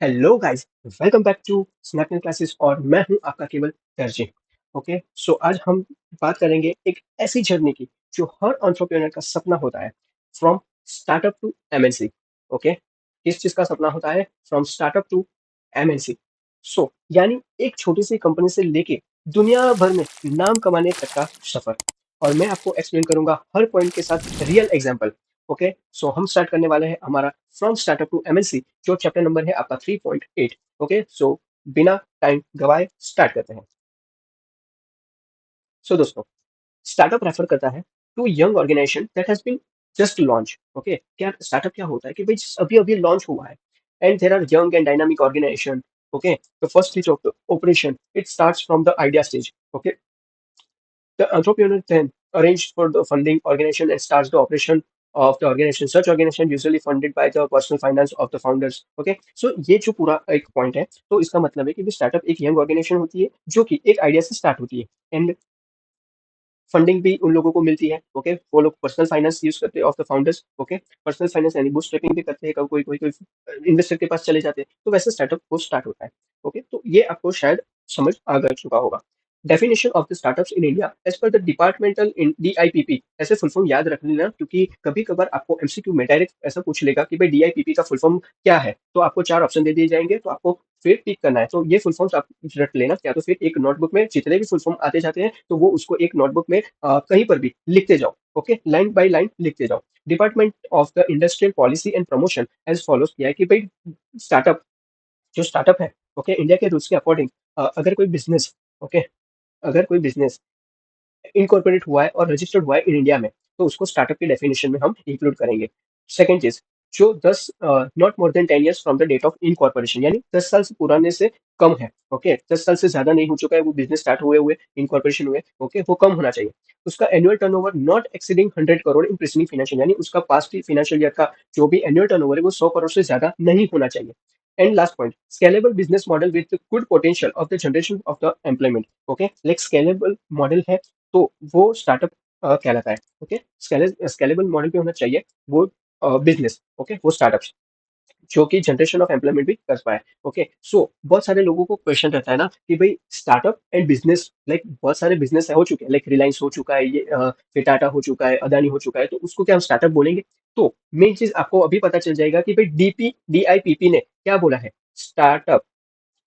Hello guys, welcome back to Snapping Classes और मैं हूं आपका केवल दर्जी। ओके, सो आज हम बात करेंगे एक ऐसी जर्नी की जो हर एंटरप्रेन्योर का सपना होता है, from startup to MNC. Okay, किस चीज का सपना होता है? From startup to MNC. So यानी एक छोटी सी कंपनी से लेके दुनिया भर में नाम कमाने तक का सफर। और मैं आपको एक्सप्लेन करूंगा हर पॉइंट के साथ रियल एग्जांपल। ओके, सो हम स्टार्ट करने वाले हैं हमारा फ्रॉम स्टार्टअप टू एमएनसी, जो चैप्टर नंबर है आपका 3.8। ओके, सो बिना टाइम गवाए स्टार्ट करते हैं। सो दोस्तों, स्टार्टअप रेफर करता है to young organisation that has been just launch. Okay, क्या स्टार्टअप क्या होता है कि भाई अभी अभी लॉन्च हुआ है, and there are young and dynamic organisation. Okay, the first stage of the operation it starts from the idea stage. Okay, the entrepreneur then arranged for the funding organization and starts the operation of the organization. Such organization usually funded by the personal finance of the founders. Okay, so ये जो पूरा एक point है, तो इसका मतलब है कि स्टार्टअप एक यंग ऑर्गेनाइजेशन होती है जो कि एक आइडिया से स्टार्ट होती है, एंड फंडिंग भी उन लोगों को मिलती है। ओके, वो लोग पर्सनल फाइनेंस यूज करते हैं of the founders. Okay, personal finance यानी बूटस्ट्रैपिंग भी करते हैं, कोई कोई कोई इन्वेस्टर के पास चले जाते हैं, तो वैसे स्टार्टअप को स्टार्ट होता है। ओके, तो ये आपको शायद समझ आ गया चुका होगा। Definition of the startups in India as per the departmental in DIPP. ऐसे फुल फॉर्म याद रख लेना, क्योंकि कभी कभार आपको एमसीक्यू में डायरेक्ट ऐसा पूछ लेगा कि भाई डीआईपीपी का फुल फॉर्म क्या है, तो आपको चार ऑप्शन दे दिए जाएंगे, तो आपको फिर टिक करना है। तो ये फुल फॉर्म्स आप रट लेना, या तो फिर एक नोटबुक में जितने भी फुल फॉर्म आते जाते हैं, तो वो उसको एक नोटबुक में कहीं पर भी लिखते जाओ। ओके, लाइन बाय लाइन लिखते जाओ। Department of the industrial policy and promotion has follows किया है कि भाई स्टार्टअप, जो स्टार्टअप है, ओके, इंडिया के रूल्स के अकॉर्डिंग अगर कोई बिजनेस, ओके, अगर कोई बिजनेस इनकॉर्पोरेट हुआ है और रजिस्टर्ड हुआ है इन इंडिया में, तो उसको स्टार्टअप की डेफिनेशन में हम इंक्लूड करेंगे। सेकंड चीज, जो 10 not more than 10 years from the date of incorporation, यानी 10 साल से पुराने से कम है। ओके, 10 साल से ज्यादा नहीं हो चुका है वो बिजनेस स्टार्ट हुए हुए, इनकॉर्पोरेशन हुए। ओके, वो कम होना चाहिए। उसका annual turnover not exceeding 100 crore in preceding financial, यानी उसका पास्ट फाइनेंशियल ईयर का जो भी एनुअल टर्नओवर है वो 100 करोड़ से ज्यादा नहीं होना चाहिए। And last point, scalable business model with good potential of the generation of the employment. Okay, like scalable model है, तो वो स्टार्टअप कहलाता है। ओके, स्केलेबल मॉडल पे होना चाहिए वो बिजनेस। ओके, वो स्टार्टअप जो कि जनरेशन ऑफ एम्प्लॉयमेंट भी कर पाए। ओके, सो बहुत सारे लोगों को क्वेश्चन रहता है ना कि भाई स्टार्टअप एंड बिजनेस, लाइक बहुत सारे बिजनेस हो चुके हैं, लाइक रिलायंस हो चुका है, ये फिर टाटा हो चुका है, अदानी हो चुका है, तो उसको क्या हम स्टार्टअप बोलेंगे? तो मेन चीज आपको अभी पता चल जाएगा कि भाई डीआईपीपी ने क्या बोला है। स्टार्टअप,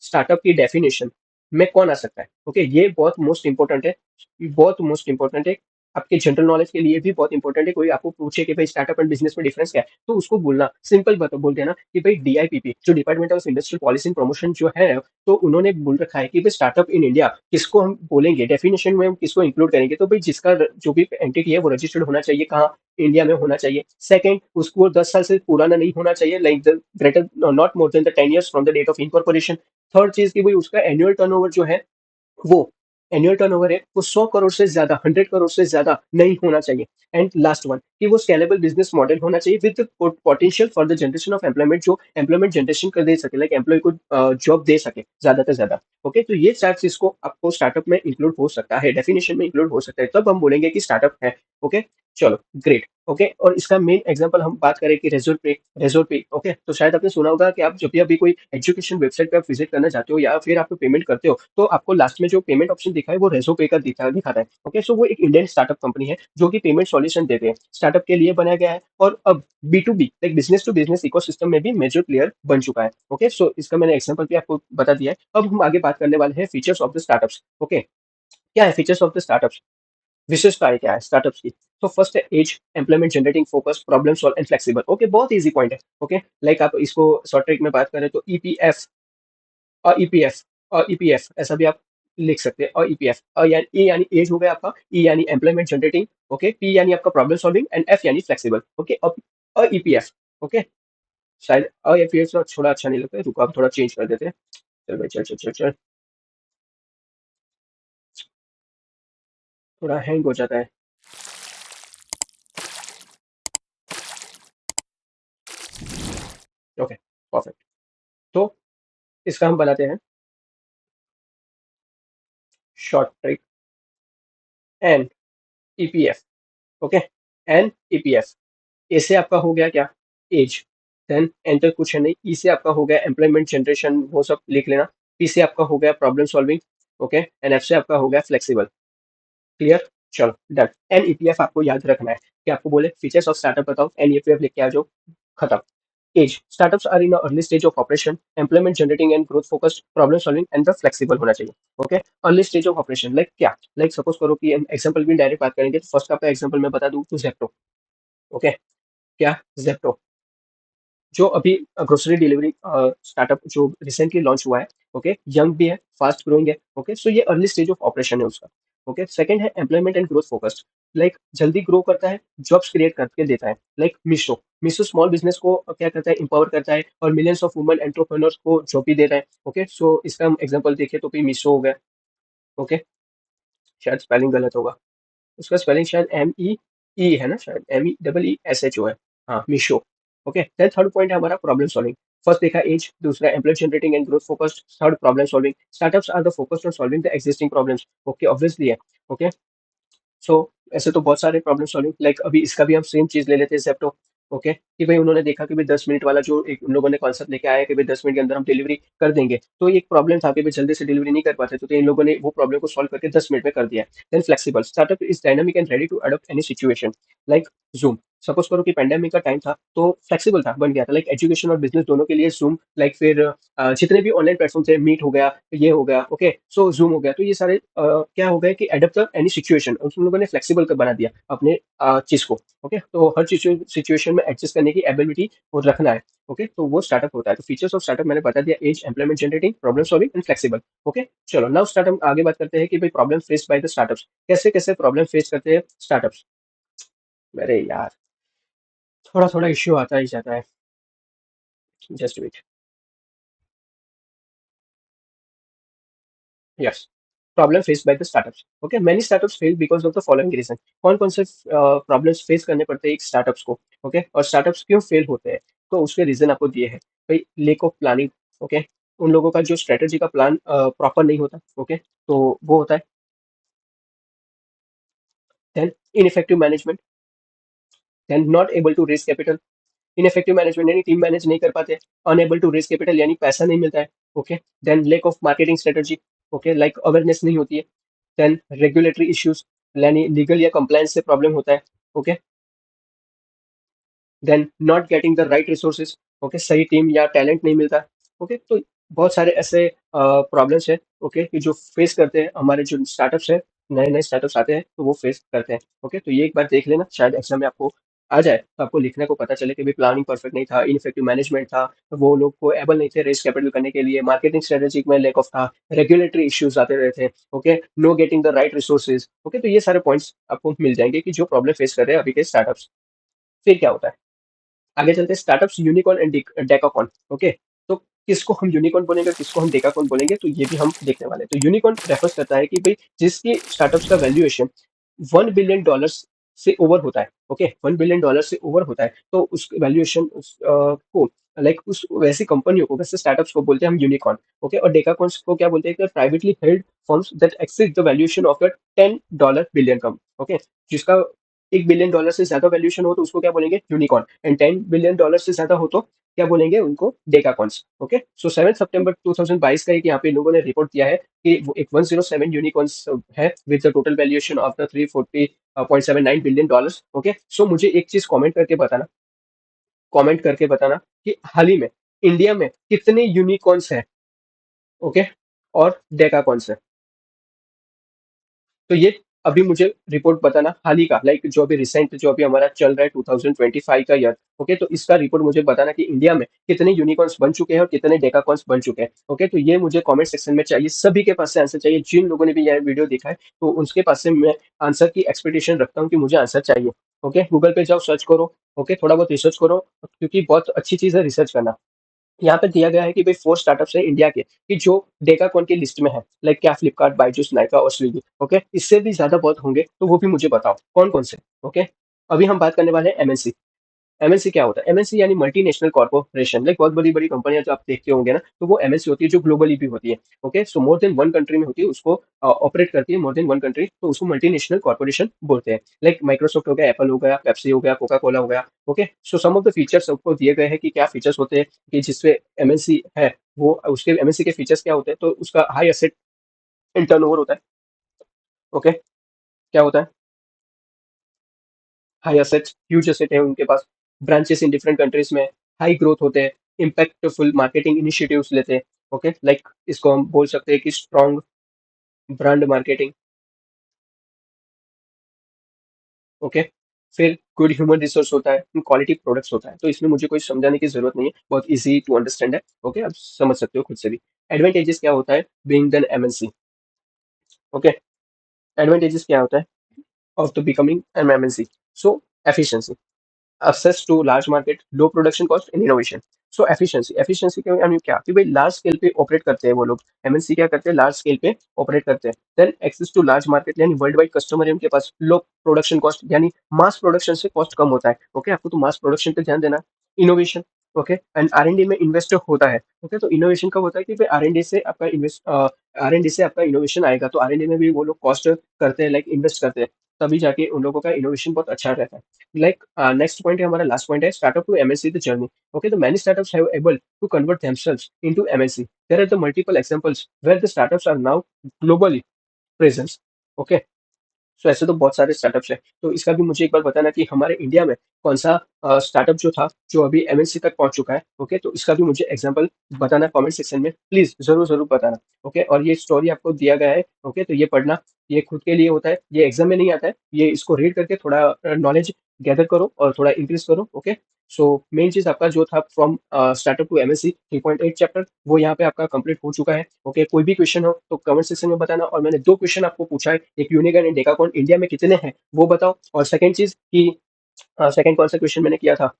स्टार्टअप की डेफिनेशन में कौन आ सकता है? ओके, ये बहुत मोस्ट इंपॉर्टेंट है, बहुत मोस्ट इंपॉर्टेंट है। आपके जनरल नॉलेज के लिए भी बहुत इंपॉर्टेंट है। कोई आपको पूछे कि भाई स्टार्टअप एंड बिजनेस में डिफरेंस क्या है, तो उसको बोलना सिंपल बता बोल देना कि भाई डीआईपीपी, जो department of industrial policy and promotion जो है, तो उन्होंने बोल रखा है कि भाई स्टार्टअप इन इंडिया किसको हम बोलेंगे, डेफिनेशन में हम किसको इंक्लूड करेंगे, तो भाई जिसका जो भी एंटिटी है वो रजिस्टर्ड होना चाहिए, कहाँ? इंडिया में होना चाहिए। सेकंड, उसको 10 साल से पुराना नहीं होना चाहिए, like the greater not more than the 10 years from the date of incorporation. Third चीज की भाई उसका एनुअल टर्नओवर जो है, वो एनुअल टर्नओवर है वो 100 करोड़ से ज्यादा, 100 करोड़ से ज्यादा नहीं होना चाहिए। एंड लास्ट वन, कि वो स्केलेबल बिजनेस मॉडल होना चाहिए with potential for the generation of employment, जो एम्प्लॉयमेंट जनरेशन कर दे सके, लाइक एम्प्लॉय को जॉब दे सके ज्यादा से ज्यादा। ओके, तो ये चार चीज को आपको स्टार्टअप में इंक्लूड हो सकता है, डेफिनेशन में इंक्लूड हो सकता है, तब हम बोलेंगे कि स्टार्टअप है। ओके, चलो ग्रेट। ओके, और इसका मेन एग्जांपल हम बात करें कि रेजोर पे। ओके, तो शायद आपने सुना होगा कि आप जब भी अभी कोई एजुकेशन वेबसाइट पे आप विजिट करना चाहते हो या फिर आप पेमेंट करते हो, तो आपको लास्ट में जो पेमेंट ऑप्शन दिखा है वो रेजो पे का दिखाता है। ओके, सो वो एक इंडियन स्टार्टअप कंपनी है जो कि पेमेंट सॉल्यूशन देते हैं, स्टार्टअप के लिए बनाया गया है, और अब B to B like business to business ecosystem में भी मेजर प्लेयर बन चुका है। ओके, सो इसका मैंने एग्जांपल भी आपको बता दिया है। अब हम आगे बात करने वाले हैं features of the startups. Okay, क्या है फीचर्स ऑफ द स्टार्टअप्स, विशेषताएं क्या है स्टार्टअप्स की? तो फर्स्ट है age, employment generating focus, problem solve and flexible. Okay, बहुत इजी पॉइंट है। ओके, लाइक आप इसको शॉर्ट ट्रिक में बात करें तो ईपीएफ और ईपीएफ और ईपीएफ ऐसा भी आप लिख सकते हैं। और ईपीएफ और यानी ए यानी एज हो गया आपका, ई यानी एम्प्लॉयमेंट जनरेटिंग, ओके, पी यानी आपका प्रॉब्लम सॉल्विंग, एंड एफ यानी फ्लेक्सिबल। ओके, और ईपीएफ। ओके, शायद और ईपीएफ थोड़ा अच्छा नहीं लगता है, रुको आप थोड़ा चेंज कर देते हैं। चल भाई, चल चल चल चल, थोड़ा हैंग हो जाता है। Okay, perfect. तो इसका हम बनाते हैं short trick N EPF. Okay, N EPF. A से आपका हो गया क्या? एज। देन एंटर कुछ है नहीं। ई से आपका हो गया एम्प्लॉयमेंट जनरेशन, वो सब लिख लेना। पी से आपका हो गया problem solving, okay, and F से आपका हो गया फ्लेक्सिबल। क्लियर? चलो डन। एन ईपीएफ आपको याद रखना है कि आपको बोले फीचर्स ऑफ स्टार्टअप बताओ, एन ईपीएफ लिख के आ जाओ, खत्म। Age, startups are in early stage of operation, employment generating and growth focused, problem solving and the flexible होना चाहिए। Okay, early stage of operation like क्या? लाइक सपोज करो कि हम एग्जांपल भी डायरेक्ट बात करेंगे, तो फर्स्ट आपका एग्जांपल मैं बता दूं तो जेप्टो। ओके, क्या? जेप्टो जो अभी ग्रोसरी डिलीवरी स्टार्टअप जो रिसेंटली लॉन्च हुआ है, ओके, यंग भी है, फास्ट ग्रोइंग है, ओके, सो ये अर्ली स्टेज ऑफ ऑपरेशन है उसका। ओके, सेकंड है employment and growth focused, like जल्दी ग्रो करता है, जॉब्स क्रिएट करके देता है। Like Meesho, Meesho small business को क्या करता है, इंपावर करता है और मिलियंस ऑफ वुमेन एंटरप्रेन्योर्स को जॉब भी दे रहा है। ओके, सो इसका हम एग्जांपल देखें तो भी मीशो हो गया। ओके, शायद स्पेलिंग गलत होगा, उसका स्पेलिंग शायद एम ई ई है ना, शायद M E double E S H O है। हाँ, Meesho. Okay, then third point है हमारा प्रॉब्लम सॉल्विंग। फर्स्ट देखा एज, दूसरा employ generating and growth focused, third problem solving. Startups are the focused on solving the existing problems. Okay, obviously है। Okay, so ऐसे तो बहुत सारे प्रॉब्लम सॉल्विंग, लाइक अभी इसका भी हम सेम चीज ले लेते हैं जेप्टो। ओके, कि भाई उन्होंने देखा कि भाई 10 मिनट वाला जो एक उन लोगों ने कॉन्सेप्ट लेके आया कि भाई 10 मिनट के अंदर हम डिलीवरी कर देंगे, तो एक प्रॉब्लम था कि भाई जल्दी से डिलीवरी नहीं कर पाते, तो इन लोगों ने वो प्रॉब्लम को सॉल्व करके 10 मिनट में कर दिया। Then flexible, startup is dynamic and ready to adopt any situation, like Zoom. Suppose करो कि पेंडेमिक का टाइम था तो फ्लेक्सिबल था, बन गया था, लाइक एजुकेशन और बिजनेस दोनों के लिए जूम, लाइक फिर जितने भी ऑनलाइन प्लेटफॉर्म थे, मीट हो गया, ये हो गया, ओके, सो जूम हो गया, तो ये सारे क्या हो गए कि एडप्ट एनी सिचुएशन, उन लोगों ने फ्लेक्सिबल कर बना दिया अपने चीज को। ओके, तो हर सिचुएशन में एडजस्ट करने की एबिलिटी वो रखना है। ओके, तो वो स्टार्टअप होता है। तो फीचर्स ऑफ स्टार्टअप मैंने बता दिया, age, employment generating, problem solving and flexible. Okay, चलो नाउ स्टार्टअप आगे बात करते हैं कि भाई problem face by the startups, कैसे कैसे प्रॉब्लम फेस करते हैं स्टार्टअप्स। अरे यार, थोड़ा थोड़ा इश्यू आता ही जाता है, just wait. Yes, problem face by the startups. Okay, many startups fail because of the following reason. कौन कौन से प्रॉब्लम्स फेस करने पड़ते हैं एक स्टार्टअप्स को? ओके, और स्टार्टअप्स क्यों फेल होते हैं, तो उसके रीजन आपको दिए हैं। भाई लेक ऑफ प्लानिंग, ओके, उन लोगों का जो स्ट्रेटेजी का प्लान प्रॉपर नहीं होता। ओके, तो वो होता है। Then ineffective management, then not able to raise capital. Ineffective management यानी टीम मैनेज नहीं कर पाते, अनएबल टू रेज कैपिटल यानी पैसा नहीं मिलता है। Okay, then lack of marketing strategy, okay, like awareness नहीं होती है। देन रेगुलेटरी इश्यूज, यानी लीगल या कंप्लायंस से प्रॉब्लम होता है। Okay, then not getting the right resources, okay, सही टीम या टैलेंट नहीं मिलता। ओके, तो बहुत सारे ऐसे प्रॉब्लम्स है, ओके, कि जो फेस करते हैं हमारे जो स्टार्टअप्स है, नए नए स्टार्टअप्स आते हैं तो वो फेस करते हैं। ओके, तो ये एक बार देख लेना, शायद एग्जाम में आपको आ जाए तो आपको लिखने को पता चले कि भाई प्लानिंग परफेक्ट नहीं था, इनफेक्टिव मैनेजमेंट था, वो लोग को एबल नहीं थे रेस कैपिटल करने के लिए, मार्केटिंग स्ट्रेटेजी में लैक ऑफ था, रेगुलेटरी इश्यूज आते रहे थे। Okay, know getting the right resources. Okay, तो ये सारे पॉइंट्स आपको मिल जाएंगे कि जो प्रॉब्लम फेस कर रहे हैं अभी के स्टार्टअप्स। फिर क्या होता है, आगे चलते हैं startups unicorn and decacorn. Okay, तो किसको हम यूनिकॉर्न बोलेंगे, किसको हम डेकाकॉन बोलेंगे, तो ये भी हम देखने वाले हैं। तो यूनिकॉर्न रेफर्स करता है कि भाई जिसकी स्टार्टअप्स का वैल्यूएशन $1 बिलियन से ओवर होता है। ओके, $1 बिलियन से ओवर होता है, तो उस वैल्यूएशन को, लाइक उस वैसी कंपनियों को, वैसे स्टार्टअप्स को बोलते हैं हम यूनिकॉर्न। ओके, और डेकाकॉन्स को क्या बोलते हैं, privately held firms that exceed the valuation of $10 billion come. Okay, जिसका $1 बिलियन से ज्यादा वैल्यूएशन हो तो उसको क्या बोलेंगे, यूनिकॉर्न, एंड $10 बिलियन से ज्यादा हो तो क्या बोलेंगे उनको, डेकाकॉन्स। ओके, सो 7 सितंबर 2022 का एक यहाँ पे लोगों ने रिपोर्ट दिया है कि वो एक 107 यूनिकॉर्न्स है with the total valuation of the 340.79 billion dollars. Okay, so मुझे एक चीज कमेंट करके बताना कि हाल ही में इंडिया में कितने यूनिकॉर्न्स हैं, ओके, और डेकाकॉन्स है। तो ये अभी मुझे रिपोर्ट बताना हाल ही का, लाइक जो अभी रिसेंट जो अभी हमारा चल रहा है 2025 का ईयर। ओके, तो इसका रिपोर्ट मुझे बताना कि इंडिया में कितने यूनिकॉर्न्स बन चुके हैं और कितने डेकाकॉन्स बन चुके हैं। ओके, तो ये मुझे कमेंट सेक्शन में चाहिए, सभी के पास से आंसर चाहिए, जिन लोगों ने भी यह वीडियो देखा है तो उसके पास से मैं आंसर की एक्सपेक्टेशन रखता हूँ कि मुझे आंसर चाहिए। ओके, गूगल पे जाओ, सर्च करो, ओके, थोड़ा बहुत रिसर्च करो, क्योंकि बहुत अच्छी चीज है रिसर्च करना। यहाँ पे दिया गया है कि भाई 4 स्टार्टअप्स है इंडिया के कि जो डेकाकॉन की लिस्ट में है, लाइक क्या, फ्लिपकार्ट, बाइजूस, नाइका और स्विगी। ओके, इससे भी ज्यादा बहुत होंगे, तो वो भी मुझे बताओ कौन कौन से। ओके, अभी हम बात करने वाले हैं एमएनसी। एमएनसी क्या होता है? एमएनसी यानी मल्टीनेशनल कॉर्पोरेशन, लाइक बहुत बड़ी बड़ी कंपनियां जो आप देखते होंगे ना, तो वो एमएनसी होती है जो ग्लोबली भी होती है। ओके, सो मोर देन वन कंट्री में होती है, उसको ऑपरेट करती है मोर देन वन कंट्री, तो उसको मल्टीनेशनल कॉर्पोरेशन बोलते हैं। लाइक माइक्रोसॉफ्ट हो गया, एप्पल हो गया, पेप्सी हो गया, कोका कोला हो गया। Okay, so some of the features आपको दिए गए हैं कि क्या फीचर्स होते हैं कि जिससे एमएनसी है, वो उसके एमएनसी के फीचर्स क्या होते हैं, तो उसका हाई एसेट इन टर्नओवर होता है। ओके, क्या होता है? हाई एसेट्स, ह्यूज एसेट है उनके पास, ब्रांचेस इन डिफरेंट कंट्रीज में, हाई ग्रोथ होते हैं, इम्पैक्टफुल मार्केटिंग इनिशिएटिव्स लेते हैं। ओके, लाइक इसको हम बोल सकते हैं कि स्ट्रॉन्ग ब्रांड मार्केटिंग। ओके, फिर गुड ह्यूमन रिसोर्स होता है, क्वालिटी प्रोडक्ट्स होता है। तो इसमें मुझे कोई समझाने की जरूरत नहीं है, बहुत इजी टू अंडरस्टैंड है। ओके, आप समझ सकते हो खुद से भी। एडवांटेजेस क्या होता है being an MNC? Okay, advantages क्या होता है of the becoming an MNC? So efficiency, access to large market, low production cost and innovation. So efficiency के यानी क्या कि भाई लार्ज स्केल पे ऑपरेट करते हैं वो लोग। एमएनसी क्या करते हैं? लार्ज स्केल पे ऑपरेट करते हैं। Then access to large market यानी वर्ल्ड वाइड कस्टमर है उनके पास। लो प्रोडक्शन कॉस्ट यानी मास प्रोडक्शन से कॉस्ट कम होता है। ओके, आपको तो मास प्रोडक्शन पे ध्यान देना। Innovation, okay, and R N D में इन्वेस्ट होता है। ओके, तो इनोवेशन कब होता है कि भाई आर एन डी से आपका इन्वेस्ट, आर एन डी से आपका इनोवेशन आएगा, तो आर एन डी में भी वो लोग कॉस्ट करते हैं, लाइक इन्वेस्ट करते हैं, तभी जाके उन लोगों का इनोवेशन बहुत अच्छा रहता है। Like next point है हमारा, last point है startup to MNC the journey. Okay, the many startups have able to convert themselves into MNC. There are the multiple examples where the startups are now globally present. Okay, सो ऐसे तो बहुत सारे startups हैं। तो इसका भी मुझे एक बार बताना कि हमारे इंडिया में कौन सा स्टार्टअप जो था जो अभी एमएनसी तक पहुंच चुका है। ओके, तो इसका भी मुझे एग्जांपल बताना कमेंट सेक्शन में, प्लीज जरूर जरूर बताना। ओके, और ये स्टोरी आपको दिया गया है। ओके, तो ये पढ़ना, ये खुद के लिए होता है, ये एग्जाम में नहीं आता है। ये इसको रीड करके थोड़ा नॉलेज गैदर करो और थोड़ा इंक्रीज करो। ओके, सो मेन चीज आपका जो था from startup to MSC 3.8 chapter, वो यहाँ पे आपका कंप्लीट हो चुका है। ओके, कोई भी क्वेश्चन हो तो कमेंट सेक्शन में बताना। और मैंने दो क्वेश्चन आपको पूछा है, एक यूनिकॉर्न एंड डेकाकॉर्न इंडिया में कितने हैं वो बताओ, और सेकंड चीज कि सेकंड कौन सा क्वेश्चन मैंने किया था?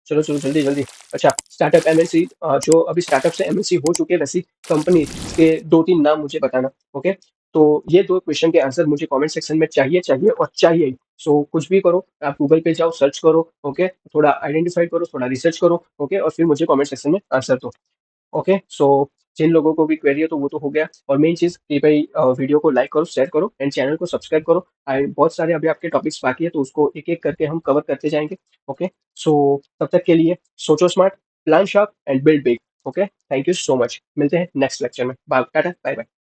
चलो चलो जल्दी जल्दी। अच्छा, स्टार्टअप एमएनसी, जो अभी स्टार्टअप से एमएनसी हो चुके हैं वैसी कंपनी के दो तीन नाम मुझे बताना। ओके, तो ये दो क्वेश्चन के आंसर मुझे कमेंट सेक्शन में चाहिए चाहिए और चाहिए ही। सो कुछ भी करो, आप गूगल पे जाओ, सर्च करो। ओके, थोड़ा आइडेंटिफाई करो, थोड़ा रिसर्च करो। ओके, और फिर मुझे कमेंट सेक्शन में आंसर दो। ओके, सो जिन लोगों को भी क्वेरी है तो वो तो हो गया। और मेन चीज कि भाई वीडियो को लाइक करो, शेयर करो एंड चैनल को सब्सक्राइब करो। एंड बहुत सारे अभी आपके टॉपिक्स बाकी है, तो उसको एक एक करके हम कवर करते जाएंगे। ओके, सो तब तक के लिए सोचो smart, plan sharp and build big. Okay, thank you so much, मिलते हैं नेक्स्ट लेक्चर में। Bye, tata, bye bye.